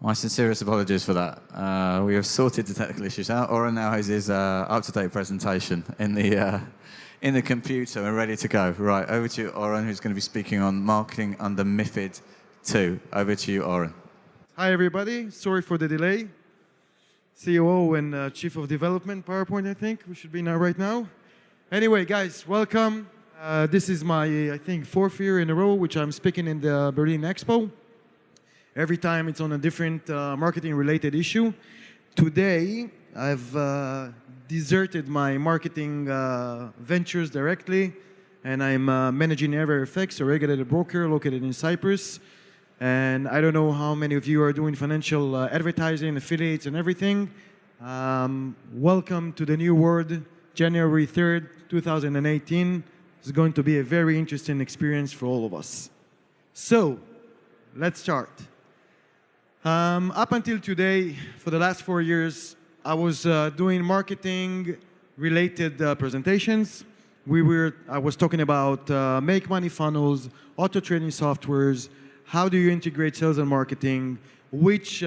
My sincerest apologies for that. We have sorted the technical issues out. Oren now has his up-to-date presentation in the computer and ready to go. Right, over to you, Oren, who's going to be speaking on marketing under MIFID 2. Over to you, Oren. Hi, everybody. Sorry for the delay. COO and Chief of Development PowerPoint, I think we should be now right now. Anyway, guys, welcome. This is my, I think, 4th year in a row which I'm speaking in the Berlin Expo. Every time it's on a different marketing-related issue. Today, I've deserted my marketing ventures directly, and I'm managing EverFX, a regulated broker located in Cyprus. And I don't know how many of you are doing financial advertising, affiliates, and everything. Welcome to the new world, January 3rd, 2018. It's going to be a very interesting experience for all of us. So, let's start. Up until today, for the last 4 years, I was doing marketing-related presentations. I was talking about make money funnels, auto trading softwares, how do you integrate sales and marketing, which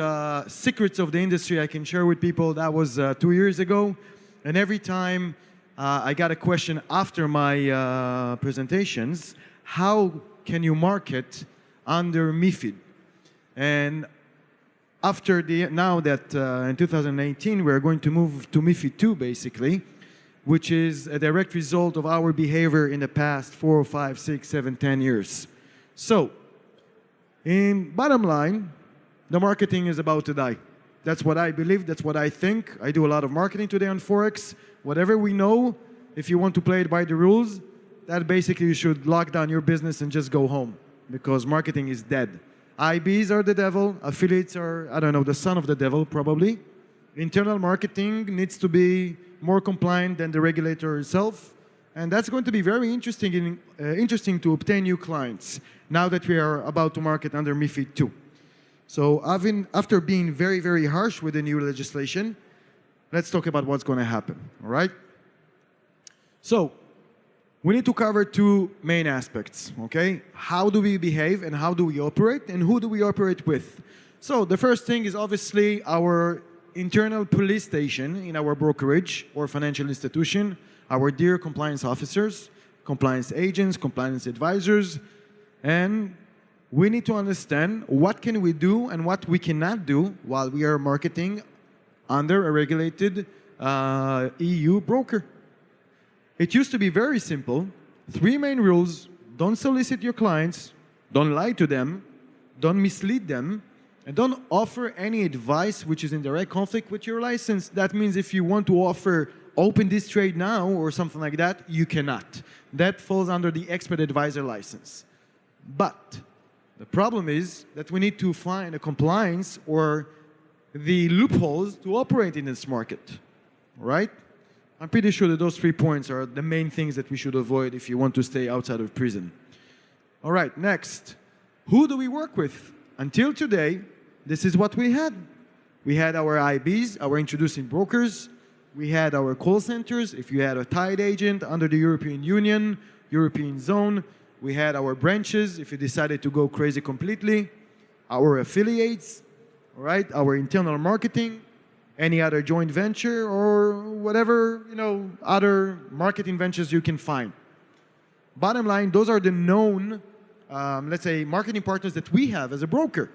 secrets of the industry I can share with people. That was 2 years ago. And every time I got a question after my presentations, how can you market under MIFID? And now that in 2018 we're going to move to MIFID 2 basically, which is a direct result of our behavior in the past 4, 5, 6, 7, 10 years. So, in bottom line, the marketing is about to die. That's what I believe, that's what I think. I do a lot of marketing today on Forex. Whatever we know, if you want to play it by the rules, that basically you should lock down your business and just go home, because marketing is dead. IBs are the devil, affiliates are, I don't know, the son of the devil probably. Internal marketing needs to be more compliant than the regulator itself. And that's going to be very interesting to obtain new clients now that we are about to market under MIFID 2. So after being very, very harsh with the new legislation, let's talk about what's going to happen, all right? So, we need to cover 2 main aspects, okay? How do we behave and how do we operate and who do we operate with? So the first thing is obviously our internal police station in our brokerage or financial institution, our dear compliance officers, compliance agents, compliance advisors, and we need to understand what can we do and what we cannot do while we are marketing under a regulated EU broker. It used to be very simple. 3 main rules: don't solicit your clients, don't lie to them, don't mislead them, and don't offer any advice which is in direct conflict with your license. That means if you want to offer open this trade now or something like that, you cannot. That falls under the expert advisor license. But the problem is that we need to find a compliance or the loopholes to operate in this market, right? I'm pretty sure that those 3 points are the main things that we should avoid if you want to stay outside of prison. All right, next. Who do we work with? Until today, this is what we had. We had our IBs, our introducing brokers. We had our call centers. If you had a tied agent under the European Union, European zone, we had our branches if you decided to go crazy completely, our affiliates, all right, our internal marketing, any other joint venture or whatever, other marketing ventures you can find. Bottom line, those are the known, let's say, marketing partners that we have as a broker.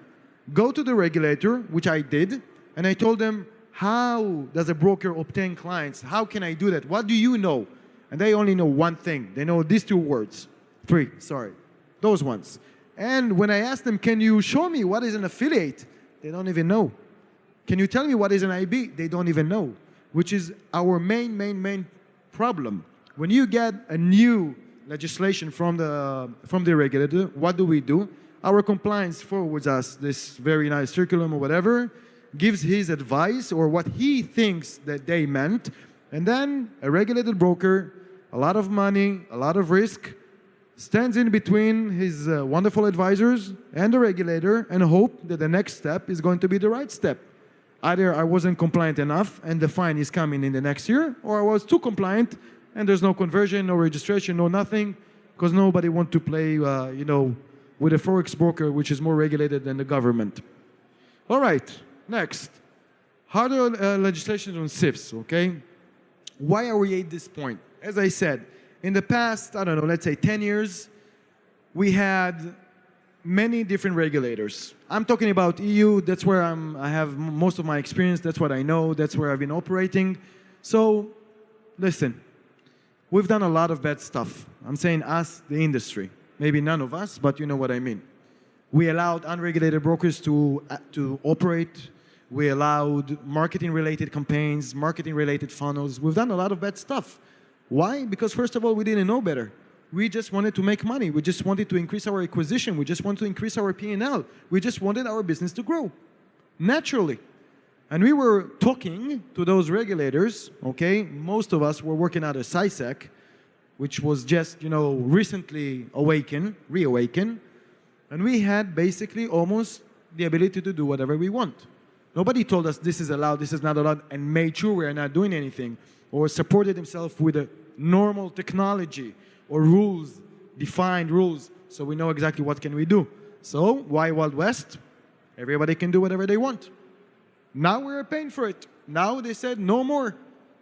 Go to the regulator, which I did, and I told them, how does a broker obtain clients? How can I do that? What do you know? And they only know one thing. They know these 2 words. 3, sorry. Those ones. And when I asked them, can you show me what is an affiliate? They don't even know. Can you tell me what is an IB? They don't even know, which is our main problem. When you get a new legislation from the regulator, what do? Our compliance forwards us this very nice curriculum or whatever, gives his advice or what he thinks that they meant, and then a regulated broker, a lot of money, a lot of risk, stands in between his wonderful advisors and the regulator and hope that the next step is going to be the right step. Either I wasn't compliant enough and the fine is coming in the next year, or I was too compliant and there's no conversion, no registration, no nothing, because nobody wants to play, with a Forex broker which is more regulated than the government. All right, next. Harder legislation on CIFs, okay? Why are we at this point? As I said, in the past, I don't know, let's say 10 years, we had many different regulators. I'm talking about EU, that's where I have most of my experience, that's what I know, that's where I've been operating. So, listen, we've done a lot of bad stuff. I'm saying us, the industry. Maybe none of us, but you know what I mean. We allowed unregulated brokers to operate. We allowed marketing-related campaigns, marketing-related funnels. We've done a lot of bad stuff. Why? Because first of all, we didn't know better. We just wanted to make money. We just wanted to increase our acquisition. We just wanted to increase our P&L. We just wanted our business to grow, naturally. And we were talking to those regulators, okay? Most of us were working at a CISEC, which was just, recently reawakened. And we had basically almost the ability to do whatever we want. Nobody told us this is allowed, this is not allowed, and made sure we are not doing anything, or supported himself with a normal technology or rules, defined rules, so we know exactly what can we do. So why Wild West? Everybody can do whatever they want. Now we're paying for it. Now they said no more.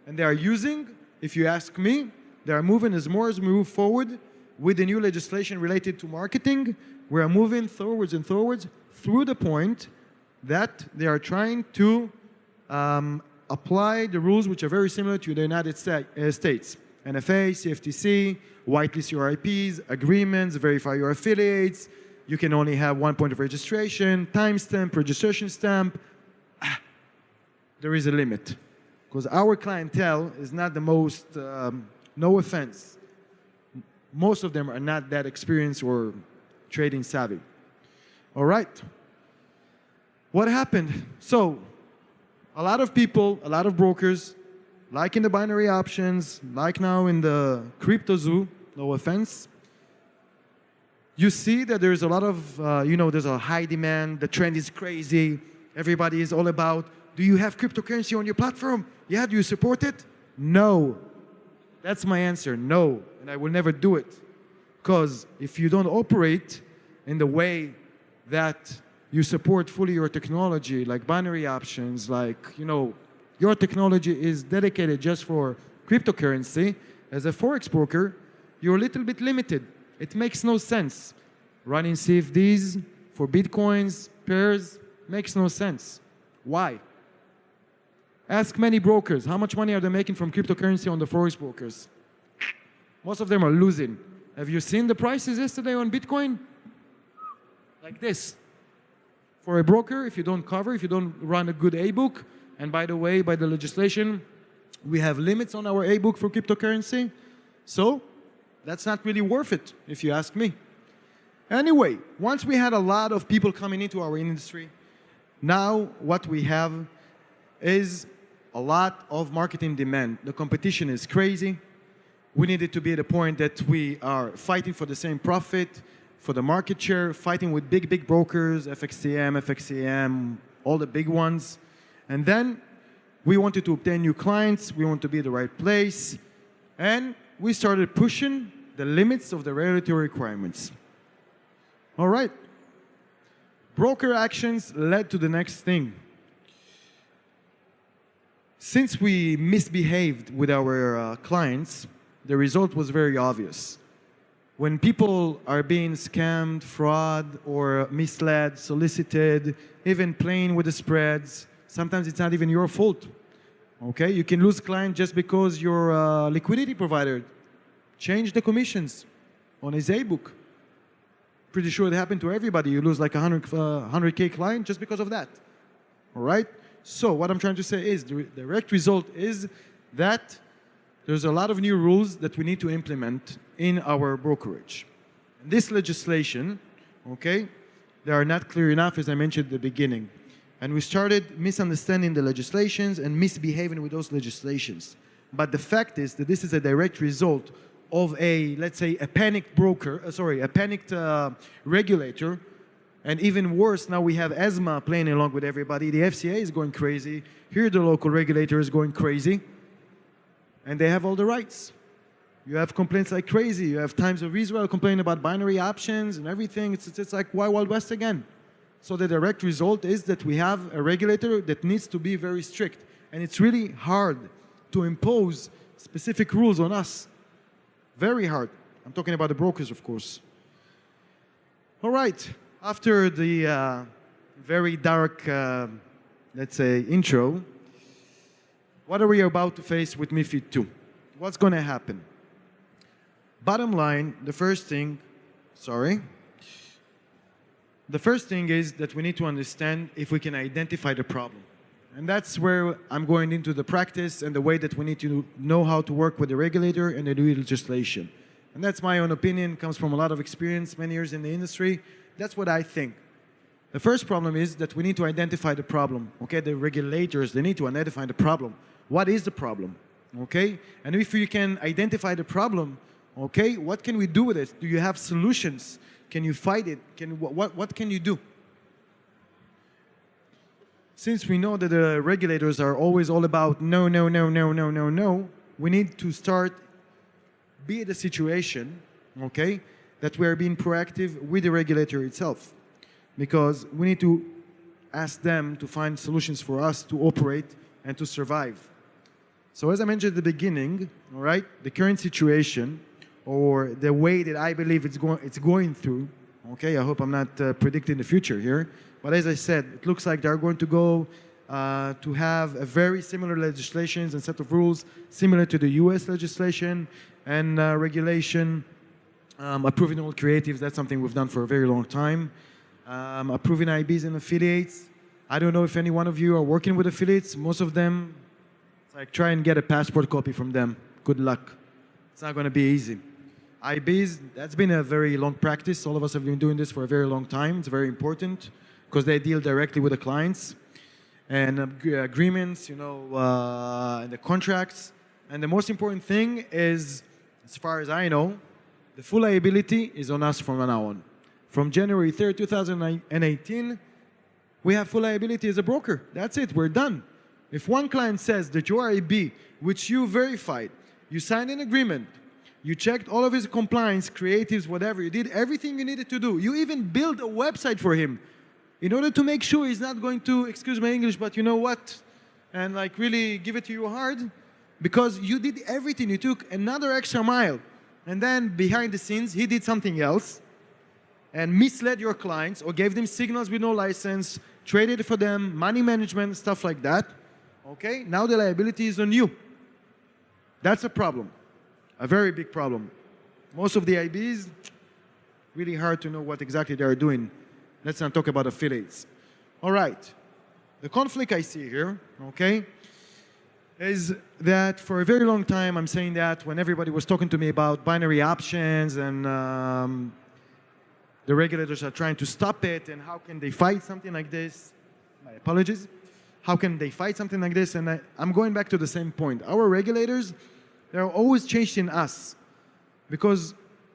And they are using, if you ask me, they are moving as we move forward with the new legislation related to marketing. We are moving forwards and forwards through the point that they are trying to apply the rules which are very similar to the United States. NFA, CFTC, whitelist your IPs, agreements, verify your affiliates. You can only have one point of registration, timestamp, registration stamp. There is a limit. Because our clientele is not the most, no offense, most of them are not that experienced or trading savvy. All right. What happened? So, a lot of people, a lot of brokers, like in the binary options, like now in the crypto zoo, no offense, you see that there's a lot of, there's a high demand, the trend is crazy, everybody is all about, do you have cryptocurrency on your platform? Yeah, do you support it? No. That's my answer, no, and I will never do it. Because if you don't operate in the way that you support fully your technology, like binary options, like, your technology is dedicated just for cryptocurrency, as a Forex broker, you're a little bit limited. It makes no sense. Running CFDs for Bitcoins, pairs, makes no sense. Why? Ask many brokers, how much money are they making from cryptocurrency on the Forex brokers? Most of them are losing. Have you seen the prices yesterday on Bitcoin? Like this. For a broker, if you don't cover, if you don't run a good A-book, and by the way, by the legislation, we have limits on our A-book for cryptocurrency, so that's not really worth it, if you ask me. Anyway, once we had a lot of people coming into our industry, now what we have is a lot of marketing demand. The competition is crazy. We needed to be at a point that we are fighting for the same profit, for the market share, fighting with big brokers, FXCM, all the big ones. And then we wanted to obtain new clients, we want to be at the right place, and we started pushing the limits of the regulatory requirements. All right. Broker actions led to the next thing. Since we misbehaved with our clients, the result was very obvious. When people are being scammed, fraud, or misled, solicited, even playing with the spreads, sometimes it's not even your fault. Okay? You can lose client just because your liquidity provider changed the commissions on his A-book. Pretty sure it happened to everybody. You lose like 100K client just because of that. All right? So what I'm trying to say is the direct result is that there's a lot of new rules that we need to implement in our brokerage. This legislation, okay, they are not clear enough, as I mentioned at the beginning. And we started misunderstanding the legislations and misbehaving with those legislations. But the fact is that this is a direct result of a, let's say, a panicked a panicked regulator. And even worse, now we have ESMA playing along with everybody. The FCA is going crazy. Here the local regulator is going crazy. And they have all the rights. You have complaints like crazy. You have Times of Israel complaining about binary options and everything. It's like Wild West again. So the direct result is that we have a regulator that needs to be very strict. And it's really hard to impose specific rules on us. Very hard. I'm talking about the brokers, of course. All right. After the very dark, let's say, intro, what are we about to face with MIFID 2? What's going to happen? Bottom line, the first thing is that we need to understand if we can identify the problem. And that's where I'm going into the practice and the way that we need to know how to work with the regulator and the new legislation. And that's my own opinion, comes from a lot of experience, many years in the industry. That's what I think. The first problem is that we need to identify the problem. Okay, the regulators, they need to identify the problem. What is the problem? Okay, and if you can identify the problem, okay, what can we do with it? Do you have solutions? Can you fight it? What can you do? Since we know that the regulators are always all about no, no, no, no, no, no, no, we need to start be at a situation, okay, that we are being proactive with the regulator itself. Because we need to ask them to find solutions for us to operate and to survive. So as I mentioned at the beginning, all right, the current situation or the way that I believe it's going through, okay, I hope I'm not predicting the future here, but as I said, it looks like they're going to go to have a very similar legislations and set of rules similar to the US legislation and regulation, approving all creatives. That's something we've done for a very long time. Approving IBs and affiliates. I don't know if any one of you are working with affiliates. Most of them, it's like try and get a passport copy from them. Good luck. It's not going to be easy. IBs, that's been a very long practice. All of us have been doing this for a very long time. It's very important because they deal directly with the clients. And agreements, you know, and the contracts. And the most important thing is, as far as I know, the full liability is on us from now on. From January 3rd, 2018, we have full liability as a broker. That's it, we're done. If one client says that your IB, which you verified, you signed an agreement, you checked all of his compliance, creatives, whatever, you did everything you needed to do. You even built a website for him in order to make sure he's not going to, excuse my English, but you know what, and like really give it to you hard, because you did everything, you took another extra mile. And then behind the scenes, he did something else and misled your clients or gave them signals with no license, traded for them, money management, stuff like that. Okay, now the liability is on you. That's a problem, a very big problem. Most of the IBs, really hard to know what exactly they are doing. Let's not talk about affiliates. All right, the conflict I see here, okay, is that for a very long time, I'm saying that when everybody was talking to me about binary options and the regulators are trying to stop it and how can they fight something like this? My apologies. How can they fight something like this? And I'm going back to the same point. Our regulators, they're always chasing us because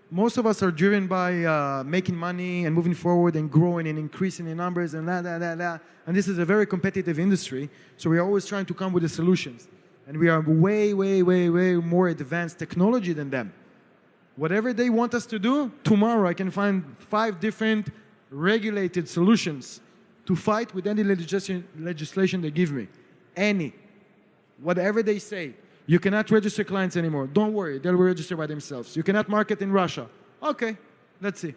most of us are driven by making money and moving forward and growing and increasing in numbers and And this is a very competitive industry, so we're always trying to come with the solutions. And we are way, way, way, way more advanced technology than them. Whatever they want us to do, tomorrow I can find 5 different regulated solutions to fight with any legislation they give me. Any. Whatever they say. You cannot register clients anymore. Don't worry, they'll register by themselves. You cannot market in Russia. Okay, let's see.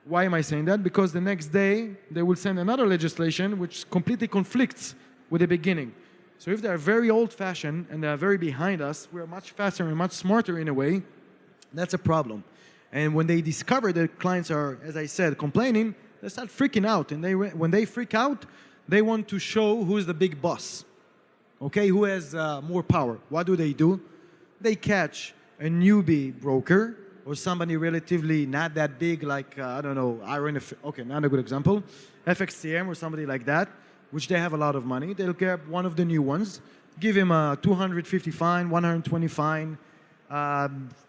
Why am I saying that? Because the next day, they will send another legislation which completely conflicts with the beginning. So if they're very old-fashioned and they're very behind us, we're much faster and much smarter in a way. That's a problem. And when they discover that clients are, as I said, complaining, they start freaking out. And when they freak out, they want to show who's the big boss. Okay, who has more power? What do? They catch a newbie broker or somebody relatively not that big, like, I don't know, okay, not a good example, FXCM or somebody like that, which they have a lot of money. They'll grab one of the new ones, give him a 250 fine, 120 fine,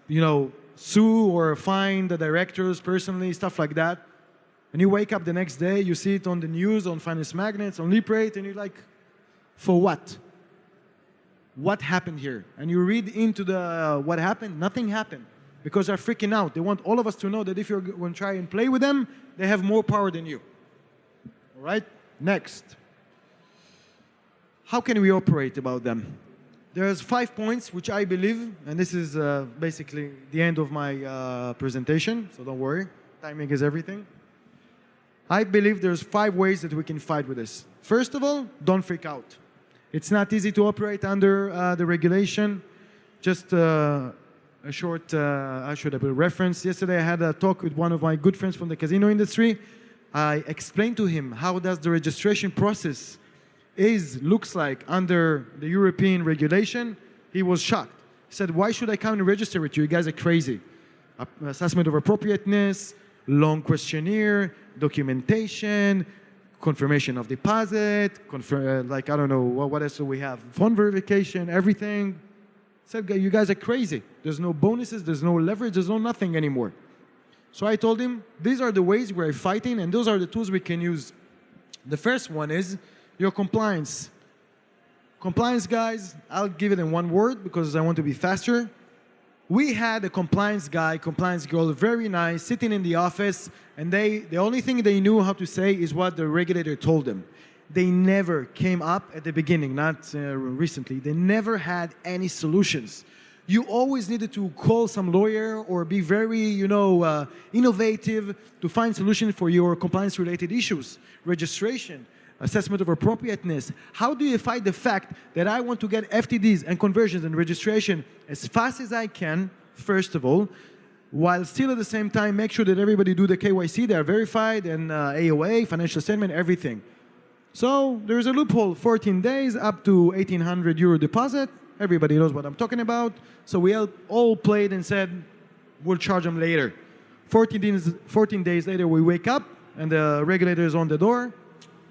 you know, sue or fine the directors personally, stuff like that. And you wake up the next day, you see it on the news, on Finance Magnets, on Leaprate, and you're like, for what? What happened here? And you read into the what happened, nothing happened. Because they're freaking out. They want all of us to know that if you're going to try and play with them, they have more power than you. All right, next. How can we operate about them? There's 5 points which I believe, and this is basically the end of my presentation, so don't worry, timing is everything. I believe there's 5 ways that we can fight with this. First of all, don't freak out. It's not easy to operate under the regulation. Just a short, I should have a reference. Yesterday I had a talk with one of my good friends from the casino industry. I explained to him how does the registration process looks like under the European regulation. He was shocked. He said, why should I come and register with you? You guys are crazy. Assessment of appropriateness, long questionnaire, documentation, confirmation of deposit, like, I don't know, what else do we have? Phone verification, everything. Said, you guys are crazy. There's no bonuses, there's no leverage, there's no nothing anymore. So I told him, these are the ways we're fighting, and those are the tools we can use. The first one is your compliance. Compliance, guys, I'll give it in one word because I want to be faster. We had a compliance guy, compliance girl, very nice, sitting in the office, and the only thing they knew how to say is what the regulator told them. They never came up at the beginning, not recently. They never had any solutions. You always needed to call some lawyer or be very, innovative to find solutions for your compliance-related issues. Registration, assessment of appropriateness. How do you fight the fact that I want to get FTDs and conversions and registration as fast as I can, first of all, while still at the same time make sure that everybody do the KYC, they are verified, and AOA, financial statement, everything. So there's a loophole, 14 days up to 1,800 euro deposit. Everybody knows what I'm talking about. So we all played and said, we'll charge them later. 14 days later, we wake up and the regulator is on the door.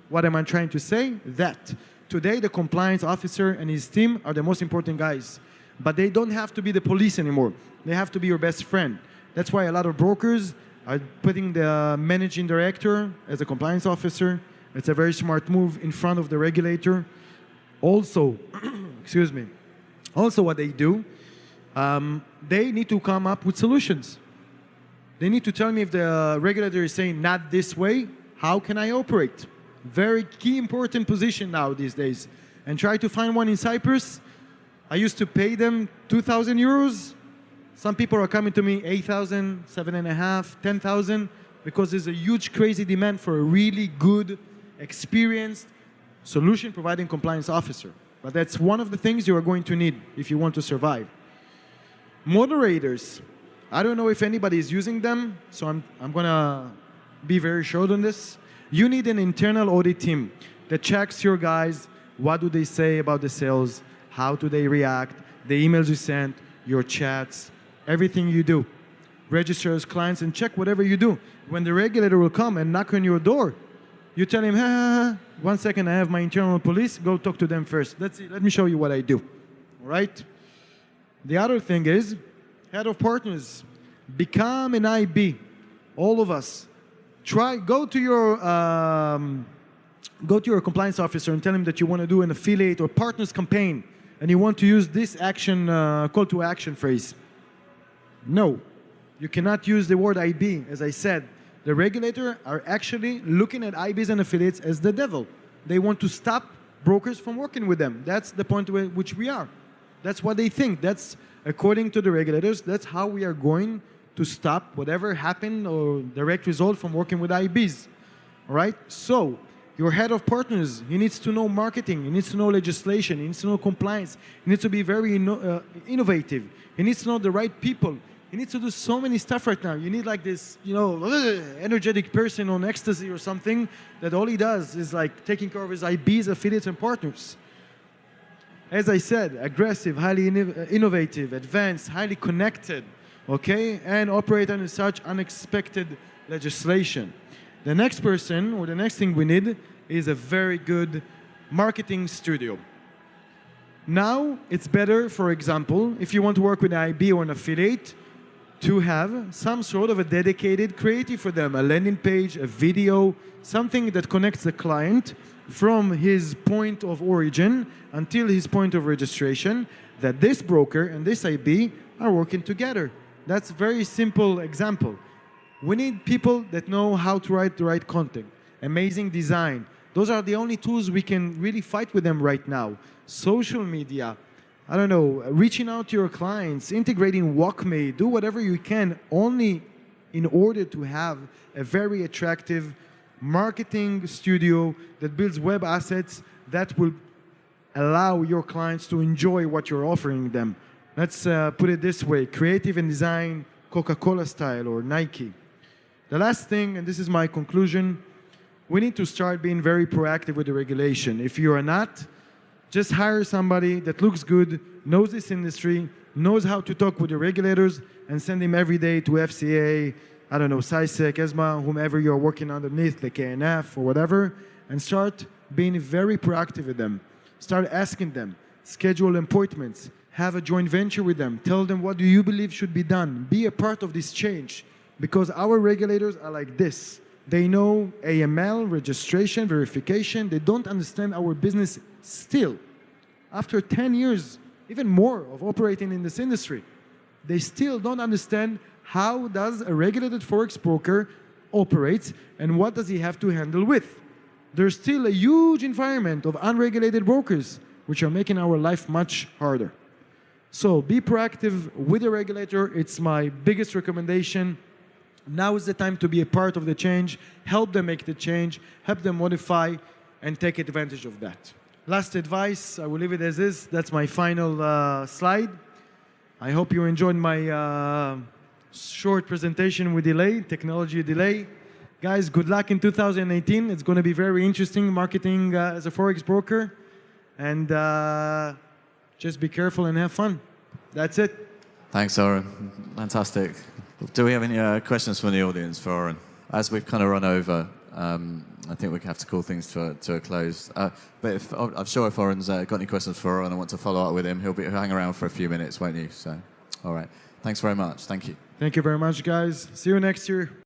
What am I trying to say? That today the compliance officer and his team are the most important guys. But they don't have to be the police anymore. They have to be your best friend. That's why a lot of brokers are putting the managing director as a compliance officer. It's a very smart move in front of the regulator. Also, excuse me. Also what they do, they need to come up with solutions. They need to tell me if the regulator is saying not this way, how can I operate? Very key important position now these days. And try to find one in Cyprus. I used to pay them 2,000 euros. Some people are coming to me 8,000, 7,500, 10,000 because there's a huge crazy demand for a really good, experienced solution providing compliance officer. But that's one of the things you are going to need if you want to survive. Moderators. I don't know if anybody is using them, so I'm going to be very short on this. You need an internal audit team that checks your guys, what do they say about the sales, how do they react, the emails you send, your chats, everything you do. Register as clients and check whatever you do. When the regulator will come and knock on your door, you tell him, 1 second, I have my internal police, go talk to them first. Let me show you what I do, all right? The other thing is, head of partners, become an IB, all of us. Go to your compliance officer and tell him that you want to do an affiliate or partners campaign and you want to use this action, call to action phrase. No, you cannot use the word IB, as I said. The regulator are actually looking at IBs and affiliates as the devil. They want to stop brokers from working with them. That's the point at which we are. That's what they think. That's, according to the regulators, that's how we are going to stop whatever happened or direct result from working with IBs. All right? So, your head of partners, he needs to know marketing, he needs to know legislation, he needs to know compliance, he needs to be very innovative, he needs to know the right people. He needs to do so many stuff right now. You need like this, energetic person on ecstasy or something that all he does is like taking care of his IBs, affiliates, and partners. As I said, aggressive, highly innovative, advanced, highly connected, okay, and operate under such unexpected legislation. The next person, or the next thing we need, is a very good marketing studio. Now, it's better, for example, if you want to work with an IB or an affiliate, to have some sort of a dedicated creative for them, a landing page, a video, something that connects the client from his point of origin until his point of registration, that this broker and this IB are working together. That's a very simple example. We need people that know how to write the right content. amazing design. Those are the only tools we can really fight with them right now. Social media, I don't know, reaching out to your clients, integrating WalkMe, do whatever you can only in order to have a very attractive marketing studio that builds web assets that will allow your clients to enjoy what you're offering them. Let's put it this way, creative and design, Coca-Cola style or Nike. The last thing, and this is my conclusion, we need to start being very proactive with the regulation. If you are not, just hire somebody that looks good, knows this industry, knows how to talk with the regulators, and send him every day to FCA, I don't know, CIFs, ESMA, whomever you're working underneath, like KNF or whatever, and start being very proactive with them. Start asking them, schedule appointments, have a joint venture with them, tell them what do you believe should be done, be a part of this change, because our regulators are like this. They know AML, registration, verification, they don't understand our business still. After 10 years, even more of operating in this industry, they still don't understand how does a regulated Forex broker operate and what does he have to handle with. There's still a huge environment of unregulated brokers which are making our life much harder. So be proactive with the regulator. It's my biggest recommendation. Now is the time to be a part of the change, help them make the change, help them modify, and take advantage of that. Last advice, I will leave it as is. That's my final slide. I hope you enjoyed my short presentation with delay, technology delay. Guys, good luck in 2018. It's going to be very interesting marketing as a Forex broker. And just be careful and have fun. That's it. Thanks, Oren. Fantastic. Do we have any questions from the audience for Oren? As we've kind of run over, I think we have to call things to a close. But I'm sure if Oren's got any questions for Oren and want to follow up with him, he'll hang around for a few minutes, won't you? So, all right. Thanks very much. Thank you. Thank you very much, guys. See you next year.